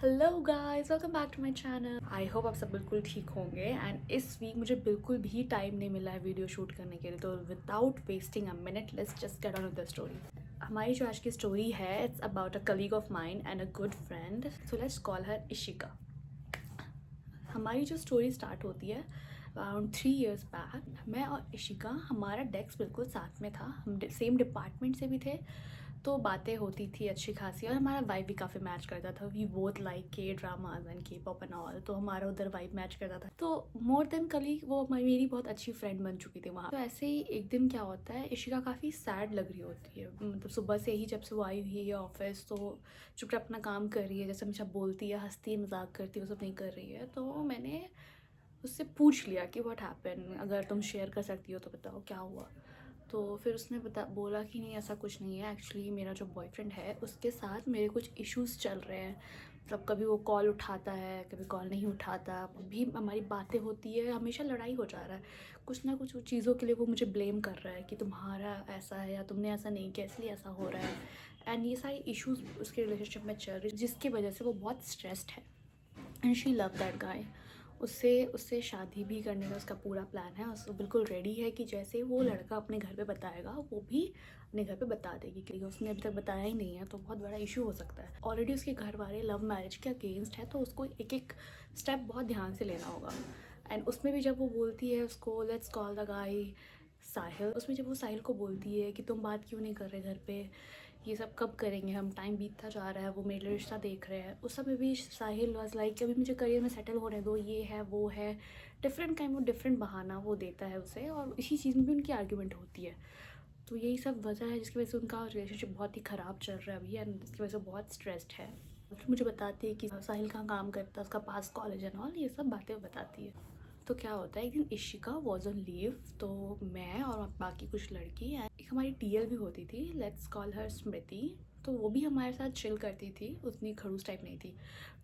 Hello guys, welcome back to my channel. I hope आप सब बिल्कुल ठीक होंगे। एंड इस वीक मुझे बिल्कुल भी टाइम नहीं मिला है वीडियो शूट करने के लिए, तो without wasting a minute let's just get on with the story. हमारी जो आज की स्टोरी है, it's about a colleague of mine and a good friend, so let's call her Ishika. हमारी जो स्टोरी स्टार्ट होती है अराउंड 3 years बैक। मैं और इशिका, हमारा डेस्क बिल्कुल साथ में था, हम सेम डिपार्टमेंट से भी थे, तो बातें होती थी अच्छी खासी और हमारा वाइब भी काफ़ी मैच करता था। वी बोथ लाइक के ड्रामाज एंड के पॉप एंड ऑल, तो हमारा उधर वाइब मैच करता था। तो मोर देन कलीग वो मेरी बहुत अच्छी फ्रेंड बन चुकी थी वहाँ। तो ऐसे ही एक दिन क्या होता है, इशिका काफ़ी सैड लग रही होती है। मतलब सुबह से ही जब से वो आई हुई है ऑफिस, तो चुपचाप अपना काम कर रही है, जैसे हमेशा बोलती है, हंसती है, मजाक करती है, वो सब नहीं कर रही है। तो मैंने उससे पूछ लिया कि व्हाट हैपन, अगर तुम शेयर कर सकती हो तो बताओ क्या हुआ। तो फिर उसने बोला कि नहीं ऐसा कुछ नहीं है, एक्चुअली मेरा जो बॉयफ्रेंड है उसके साथ मेरे कुछ इश्यूज़ चल रहे हैं। मतलब कभी वो कॉल उठाता है, कभी कॉल नहीं उठाता, भी हमारी बातें होती है, हमेशा लड़ाई हो जा रहा है। कुछ ना कुछ चीज़ों के लिए वो मुझे ब्लेम कर रहा है कि तुम्हारा ऐसा है या तुमने ऐसा नहीं किया इसलिए ऐसा हो रहा है। एंड ये सारे इश्यूज़ उसके रिलेशनशिप में चल रही, जिसकी वजह से वो बहुत स्ट्रेस्ड है। And she love that guy. उससे उससे शादी भी करने का उसका पूरा प्लान है। उसको बिल्कुल रेडी है कि जैसे वो लड़का अपने घर पे बताएगा वो भी अपने घर पे बता देगी, क्योंकि उसने अभी तक बताया ही नहीं है तो बहुत बड़ा इशू हो सकता है। ऑलरेडी उसके घर वाले लव मैरिज के अगेंस्ट है, तो उसको एक एक स्टेप बहुत ध्यान से लेना होगा। एंड उसमें भी जब वो बोलती है उसको, लेट्स कॉल द गाय साहिल, उसमें जब वो साहिल को बोलती है कि तुम बात क्यों नहीं कर रहे घर पे, ये सब कब करेंगे, हम टाइम बीतता जा रहा है, वो मेरे लिए रिश्ता देख रहे हैं, उस समय भी साहिल वाज लाइक कि अभी मुझे करियर में सेटल होने दो, ये है वो है, डिफरेंट काइंड ऑफ डिफरेंट बहाना वो देता है उसे, और इसी चीज़ में भी उनकी आर्ग्यूमेंट होती है। तो यही सब वजह है जिसकी वजह से उनका रिलेशनशिप बहुत ही ख़राब चल रहा है अभी, एंड जिसकी वजह से बहुत स्ट्रेस्ड है। फिर मुझे बताती है कि साहिल कहाँ काम करता है, उसका पास कॉलेज एंड ऑल, ये सब बातें वो बताती है। तो क्या होता है, एक दिन इशिका वॉज ऑन लीव, तो मैं और बाकी कुछ लड़की, एक हमारी टीएल भी होती थी, लेट्स कॉल हर स्मृति। तो वो भी हमारे साथ चिल करती थी, उतनी खड़ूस टाइप नहीं थी।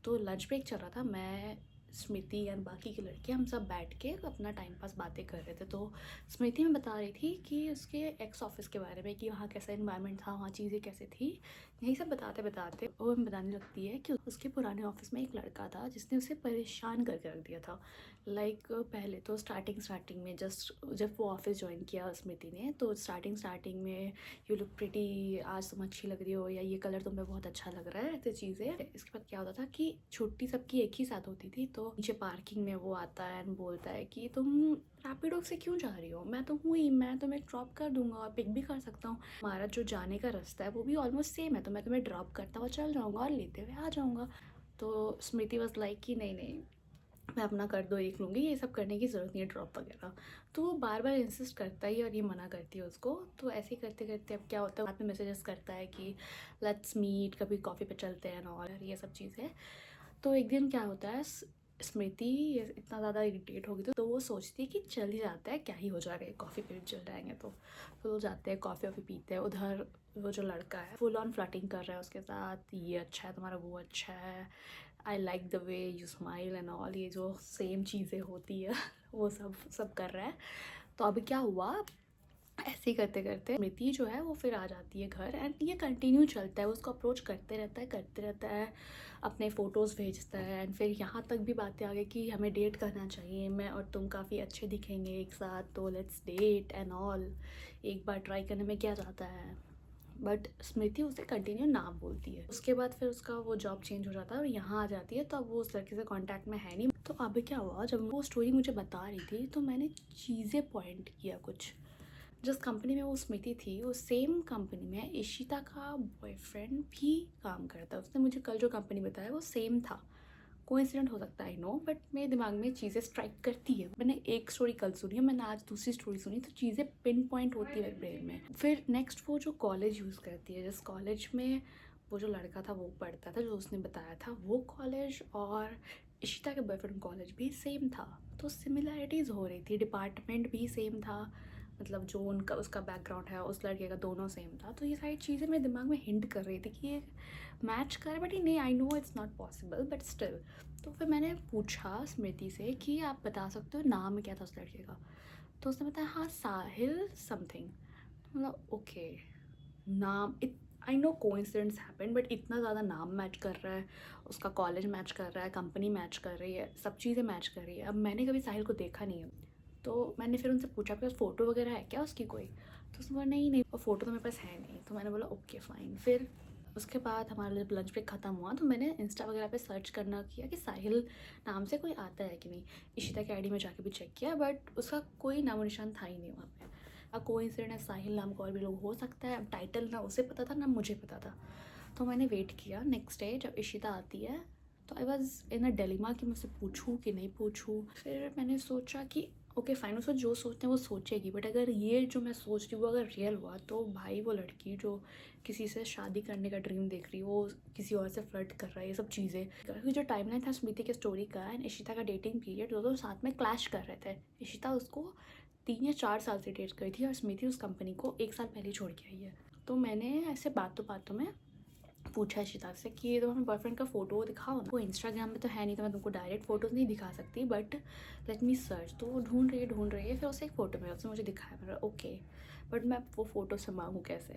तो लंच ब्रेक चल रहा था, मैं स्मृति एंड बाकी की लड़की हम सब बैठ के अपना टाइम पास बातें कर रहे थे। तो स्मृति में बता रही थी कि उसके एक्स ऑफिस के बारे में, कि वहाँ कैसा इन्वायरमेंट था, वहाँ चीज़ें कैसे थी। यही सब बताते बताते वो हमें बताने लगती है कि उसके पुराने ऑफिस में एक लड़का था जिसने उसे परेशान करके रख दिया था। लाइक पहले तो स्टार्टिंग में जस्ट जब वो ऑफिस ज्वाइन किया स्मृति ने, तो स्टार्टिंग में यू लुक प्रिटी, आज तुम अच्छी लग रही हो, या ये कलर तुम्हें बहुत अच्छा लग रहा है, ऐसी चीज़ें। इसके बाद क्या होता था कि छुट्टी सबकी एक ही साथ होती थी, तो नीचे पार्किंग में वो आता है एंड बोलता है कि तुम रैपिडो से क्यों जा रही हो, मैं तो हूँ ही, मैं तुम्हें ड्रॉप कर दूंगा और पिक भी कर सकता हूँ, हमारा जो जाने का रास्ता है वो भी ऑलमोस्ट सेम है, तो मैं तुम्हें ड्रॉप करता हुआ चल जाऊँगा और लेते हुए आ जाऊँगा। तो स्मृति वॉज लाइक कि नहीं नहीं, मैं अपना कर दो देख लूँगी, ये सब करने की ज़रूरत नहीं है ड्रॉप वगैरह। तो वो बार बार इंसिस्ट करता ही और ये मना करती है उसको। तो ऐसे ही करते करते अब क्या होता है, बाद में मैसेजेस करता है कि लेट्स मीट, कभी कॉफ़ी पे चलते हैं और ये सब चीज़ें। तो एक दिन क्या होता है, स्मृति ये इतना ज़्यादा इरिटेट होगी, तो वो सोचती है कि चल ही जाता है, क्या ही हो जाएगा, कॉफ़ी पे भी चल जाएंगे। तो वो जाते हैं, कॉफ़ी वॉफ़ी पीते हैं। उधर वो जो लड़का है फुल ऑन फ्लर्टिंग कर रहा है उसके साथ, ये अच्छा है तुम्हारा, वो अच्छा है, I like the way you smile and all, ये जो सेम चीज़ें होती है वो सब सब कर रहा है। तो अभी क्या हुआ, ऐसे ही करते करते स्मृति जो है वो फिर आ जाती है घर, एंड ये कंटिन्यू चलता है, उसको अप्रोच करते रहता है, अपने फ़ोटोज़ भेजता है। एंड फिर यहाँ तक भी बातें आ गई कि हमें डेट करना चाहिए, मैं और तुम काफ़ी अच्छे दिखेंगे एक साथ, तो लेट्स डेट एंड ऑल, एक बार ट्राई करने में क्या जाता है। बट स्मृति उसे कंटिन्यू ना बोलती है। उसके बाद फिर उसका वो जॉब चेंज हो जाता है और यहाँ आ जाती है, तो अब वो उस लड़के से कांटेक्ट में है नहीं। तो अब क्या हुआ, जब वो स्टोरी मुझे बता रही थी तो मैंने चीज़ें पॉइंट किया कुछ। जिस कंपनी में वो स्मृति थी, वो सेम कंपनी में इशिता का बॉयफ्रेंड भी काम करता है। उसने मुझे कल जो कंपनी बताया वो सेम था। कोइंसिडेंट हो सकता है आई नो, बट मेरे दिमाग में चीज़ें स्ट्राइक करती है। मैंने एक स्टोरी कल सुनी है, मैंने आज दूसरी स्टोरी सुनी, तो चीज़ें पिन पॉइंट होती है मेरे ब्रेन में। फिर नेक्स्ट वो जो कॉलेज यूज़ करती है, जिस कॉलेज में वो जो लड़का था वो पढ़ता था, जो उसने बताया था, वो कॉलेज और इशिता के बॉयफ्रेंड कॉलेज भी सेम था। तो सिमिलैरिटीज़ हो रही थी, डिपार्टमेंट भी सेम था, मतलब जो उनका उसका बैकग्राउंड है उस लड़के का दोनों सेम था। तो ये सारी चीज़ें मेरे दिमाग में हिंट कर रही थी कि ये मैच कर, बट नहीं, I know it's not possible but still. तो फिर मैंने पूछा स्मृति से कि आप बता सकते हो नाम क्या था उस लड़के का। तो उसने बताया हाँ साहिल समथिंग। मतलब ओके, नाम I know coincidence happen, but इतना ज़्यादा नाम मैच कर रहा है, उसका कॉलेज मैच कर रहा है, कंपनी मैच कर रही है, सब चीज़ें मैच कर रही है। अब मैंने कभी साहिल को देखा नहीं है, तो मैंने फिर उनसे पूछा आपके पास फ़ोटो वगैरह है क्या उसकी कोई? तो उसने बोला नहीं नहीं, और फ़ोटो तो मेरे पास है नहीं। तो मैंने बोला ओके फ़ाइन। फिर उसके बाद हमारा जब लंच ब्रेक ख़त्म हुआ तो मैंने इंस्टा वगैरह पे सर्च करना किया कि साहिल नाम से कोई आता है कि नहीं। इशिता की आईडी में जाके भी चेक किया, बट उसका कोई नामो निशान था ही नहीं वहाँ पे। अब कोइंसिडेंस है, साहिल नाम का और भी लोग हो सकता है। अब टाइटल ना उसे पता था ना मुझे पता था। तो मैंने वेट किया, नेक्स्ट डे जब इशिता आती है तो I was in a dilemma कि मैं उसे पूछूँ कि नहीं पूछूँ। फिर मैंने सोचा कि ओके फाइन, उसको जो सोचते हैं वो सोचेगी, बट अगर ये जो मैं सोच रही हूँ वो अगर रियल हुआ तो भाई वो लड़की जो किसी से शादी करने का ड्रीम देख रही है, वो किसी और से फ्लर्ट कर रहा है, ये सब चीज़ें। क्योंकि जो टाइमलाइन था स्मृति के स्टोरी का एंड इशिता का डेटिंग पीरियड, दोनों साथ में क्लैश कर रहे थे। इशिता उसको 3 या 4 साल से डेट करी थी और स्मृति उस कंपनी को 1 साल पहले छोड़ के आई है। तो मैंने ऐसे बातों बातों में पूछा इशिता से कि ये तो हमें बॉयफ्रेंड का फ़ोटो दिखाओ ना। वो इंस्टाग्राम में तो है नहीं, तो मैं तुमको डायरेक्ट फ़ोटोज़ नहीं दिखा सकती, बट लेट मी सर्च। तो वो ढूंढ रही है, फिर उससे एक फ़ोटो मिला, उसने मुझे दिखाया। मेरा ओके, बट मैं वो फ़ोटो से मांगूँ कैसे?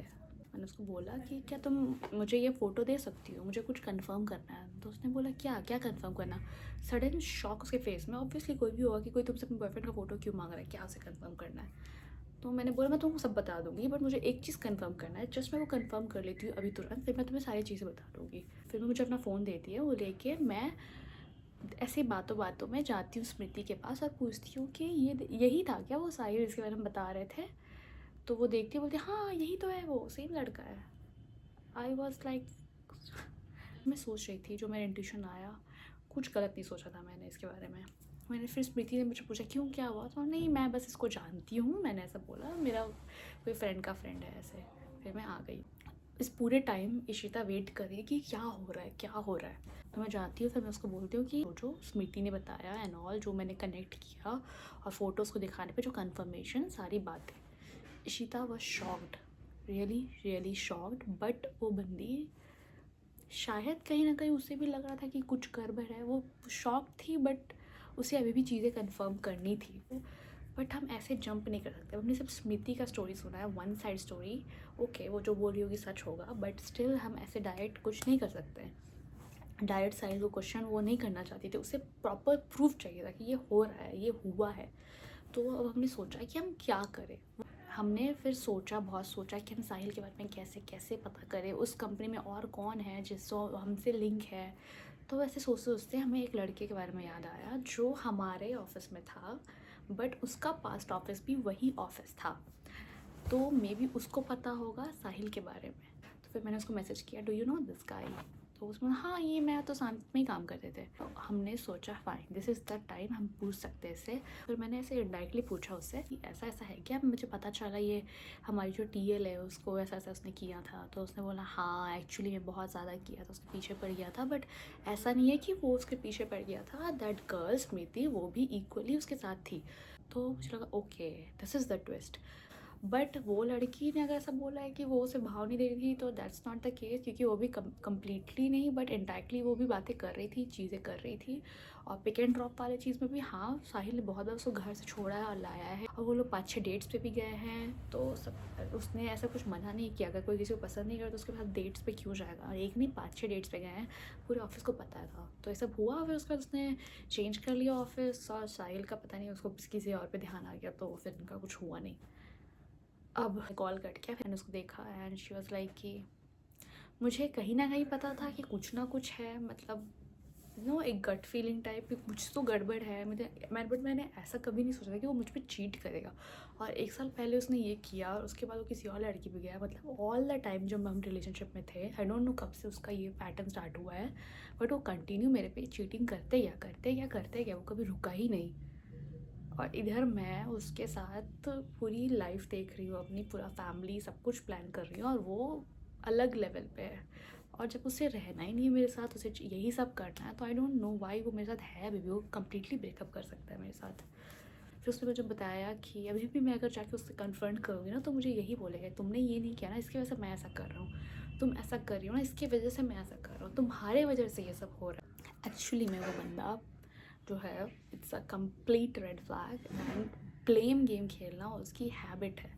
मैंने उसको बोला कि क्या तुम मुझे ये फ़ोटो दे सकती हो, मुझे कुछ कंफर्म करना है। तो उसने बोला क्या क्या कंफर्म करना? सडन शॉक उसके फेस में। ऑब्वियसली कोई भी होगा कि कोई तुमसे अपने बॉयफ्रेंड का फ़ोटो क्यों मांग रहा है, क्या उसे कंफर्म करना है? तो मैंने बोला मैं तुमको सब बता दूंगी, बट मुझे एक चीज़ कंफर्म करना है, जस्ट मैं वो कंफर्म कर लेती हूँ अभी तुरंत, फिर मैं तुम्हें सारी चीज़ें बता दूँगी। फिर मैं मुझे अपना फ़ोन देती है, वो लेके मैं ऐसे बातों बातों में जाती हूँ स्मृति के पास और पूछती हूँ कि ये यही था क्या वो साहिल जिसके बारे में बता रहे थे? तो वो देखती है, बोलती है हाँ यही तो है, वो सेम लड़का है। आई वॉज लाइक, मैं सोच रही थी जो मेरा इंट्यूशन आया, कुछ गलत नहीं सोचा था मैंने इसके बारे में। मैंने फिर स्मृति ने मुझे पूछा क्यों क्या हुआ, तो नहीं मैं बस इसको जानती हूँ, मैंने ऐसा बोला, मेरा कोई फ्रेंड का फ्रेंड है ऐसे। फिर मैं आ गई। इस पूरे टाइम इशिता वेट कर रही है कि क्या हो रहा है क्या हो रहा है। तो मैं जाती हूँ, फिर मैं उसको बोलती हूँ कि जो स्मृति ने बताया एंड ऑल, जो मैंने कनेक्ट किया और फ़ोटोज़ को दिखाने पे जो कंफर्मेशन सारी बातें। Ishita was shocked, really really shocked. But वो बंदी शायद कहीं ना कहीं उसे भी लग रहा था कि कुछ गड़बड़ है। वो शॉक थी, बट उसे अभी भी चीज़ें कंफर्म करनी थी। बट हम ऐसे जंप नहीं कर सकते। हमने सिर्फ स्मृति का स्टोरी सुना है, वन साइड स्टोरी। ओके वो जो बोल रही होगी सच होगा, बट स्टिल हम ऐसे डायरेक्ट कुछ नहीं कर सकते। डायरेक्ट साइड को क्वेश्चन वो नहीं करना चाहती थी, उसे प्रॉपर प्रूफ चाहिए था कि ये हो रहा है, ये हुआ है। तो अब हमने सोचा कि हम क्या करें। हमने फिर सोचा, बहुत सोचा कि हम साहिल के बारे में कैसे कैसे पता करें, उस कंपनी में और कौन है जिससे हमसे लिंक है। तो वैसे सोचते सोचते हमें एक लड़के के बारे में याद आया जो हमारे ऑफिस में था, बट उसका पास्ट ऑफिस भी वही ऑफिस था। तो मे बी उसको पता होगा साहिल के बारे में। तो फिर मैंने उसको मैसेज किया, do you know this guy? तो उसमें हाँ ये मैं तो साथ में ही काम करते थे। तो हमने सोचा fine, this is the time हम पूछ सकते हैं इससे। फिर मैंने ऐसे इनडायरेक्टली पूछा उससे कि ऐसा ऐसा है क्या, मुझे पता चला ये हमारी जो टीएल है उसको ऐसा ऐसा उसने किया था। तो उसने बोला हाँ एक्चुअली मैं बहुत ज़्यादा किया था, उसके पीछे पड़ गया था, बट ऐसा नहीं है कि वो उसके पीछे पड़ गया था, दैट गर्ल स्मृति वो भी इक्वली उसके साथ थी। तो मुझे लगा okay this is the twist. But वो लड़की ने अगर ऐसा बोला है कि वो उसे भाव नहीं दे रही थी, तो दैट्स नॉट द केस, क्योंकि वो भी कम्प्लीटली नहीं बट इनडायरेक्टली वो भी बातें कर रही थी, चीज़ें कर रही थी। और पिक एंड ड्रॉप वाले चीज़ में भी हाँ साहिल ने बहुत बार उसको घर से छोड़ा है और लाया है, और वो लोग 5-6 डेट्स पे भी गए हैं। तो सब उसने ऐसा कुछ मना नहीं किया, अगर कोई किसी को पसंद नहीं करे तो उसके बाद डेट्स पे क्यों जाएगा। और एक नहीं 5-6 डेट्स पे गए हैं, पूरे ऑफिस को पता था। तो ऐसा हुआ, फिर उसके बाद उसने चेंज कर लिया ऑफिस, और साहिल का पता नहीं उसको किसी और पे ध्यान आ गया, तो फिर इनका कुछ हुआ नहीं। अब कॉल कट गया, फिर मैंने उसको देखा एंड शी वाज लाइक कि मुझे कहीं ना कहीं पता था कि कुछ ना कुछ है, मतलब नो एक गट फीलिंग टाइप कि कुछ तो गड़बड़ है। बट मैंने ऐसा कभी नहीं सोचा था कि वो मुझ पर चीट करेगा। और 1 साल पहले उसने ये किया और उसके बाद वो किसी और लड़की पे गया। मतलब ऑल द टाइम जब हम रिलेशनशिप में थे, आई डोंट नो कब से उसका ये पैटर्न स्टार्ट हुआ है, बट वो कंटिन्यू मेरे पे चीटिंग करते गया, वो कभी रुका ही नहीं। और इधर मैं उसके साथ पूरी लाइफ देख रही हूँ अपनी, पूरा फैमिली सब कुछ प्लान कर रही हूँ, और वो अलग लेवल पे है। और जब उसे रहना ही नहीं है मेरे साथ, उसे यही सब करना है, तो आई डोंट नो वाई वो मेरे साथ है अभी भी। वो कम्प्लीटली ब्रेकअप कर सकता है मेरे साथ। फिर उसने मुझे बताया कि अभी भी मैं अगर जाके उससे कन्फ्रंट करूँगी ना, तो मुझे यही बोलेगा तुमने ये नहीं किया ना, इसकी वजह से मैं ऐसा कर रहा हूँ, तुम ऐसा कर रही हो ना इसकी वजह से मैं ऐसा कर रहा हूँ, तुम्हारे वजह से ये सब हो रहा है। एक्चुअली में वो बंदा जो है it's a complete red flag, and blame game खेलना उसकी हैबिट है।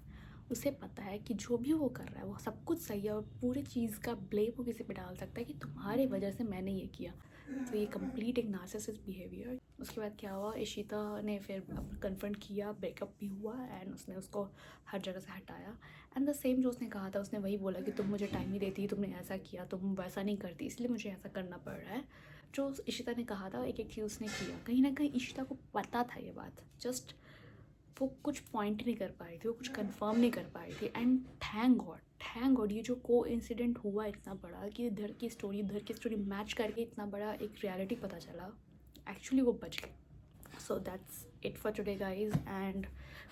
उसे पता है कि जो भी वो कर रहा है वो सब कुछ सही है और पूरी चीज़ का ब्लेम वो किसी पे डाल सकता है कि तुम्हारे वजह से मैंने ये किया। तो ये कंप्लीट एक नार्सिसिस्ट बिहेवियर। उसके बाद क्या हुआ, इशिता ने फिर कन्फ्रंट किया, ब्रेकअप भी हुआ एंड उसने उसको हर जगह से हटाया। एंड द सेम जो उसने कहा था, उसने वही बोला कि तुम मुझे टाइम नहीं देती, तुमने ऐसा किया, तुम वैसा नहीं करती, इसलिए मुझे ऐसा करना पड़ रहा है। जो इशिता ने कहा था एक एक चीज़ उसने किया। कहीं ना कहीं इशिता को पता था ये बात, जस्ट वो कुछ पॉइंट नहीं कर पाई थी, वो कुछ कंफर्म नहीं कर पाई थी। एंड थैंक गॉड ये जो को इंसिडेंट हुआ इतना बड़ा कि इधर की स्टोरी मैच करके इतना बड़ा एक रियलिटी पता चला, एक्चुअली वो बच गए। सो that's it for today guys. And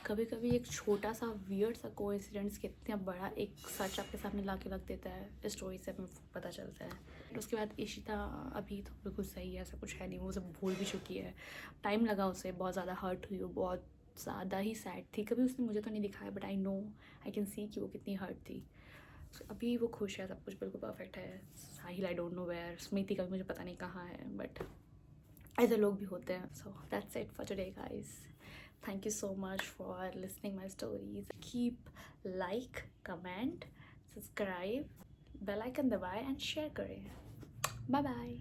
कभी कभी एक छोटा सा वियर्ड सा को इंसिडेंट्स कितना बड़ा एक सच आपके सामने ला के रख देता है, इस स्टोरी से हमें पता चलता है। उसके बाद इशिता अभी तो बिल्कुल सही है, ऐसा कुछ है नहीं, वो सब भूल भी चुकी है। टाइम लगा उसे, बहुत ज़्यादा हर्ट हुई, वो बहुत ज़्यादा ही सैड थी। कभी उसने मुझे तो नहीं दिखाया बट आई कैन सी कि वो कितनी हर्ट थी। So, अभी वो खुश है, सब कुछ बिल्कुल परफेक्ट है। साहिल आई डोंट नो वेयर, स्मृति का भी मुझे पता नहीं कहाँ है, बट ऐसे लोग भी होते हैं। So that's it for today guys. Thank you so much for listening my stories. Keep like, comment, subscribe, bell icon दबाएं एंड शेयर करें। Bye bye.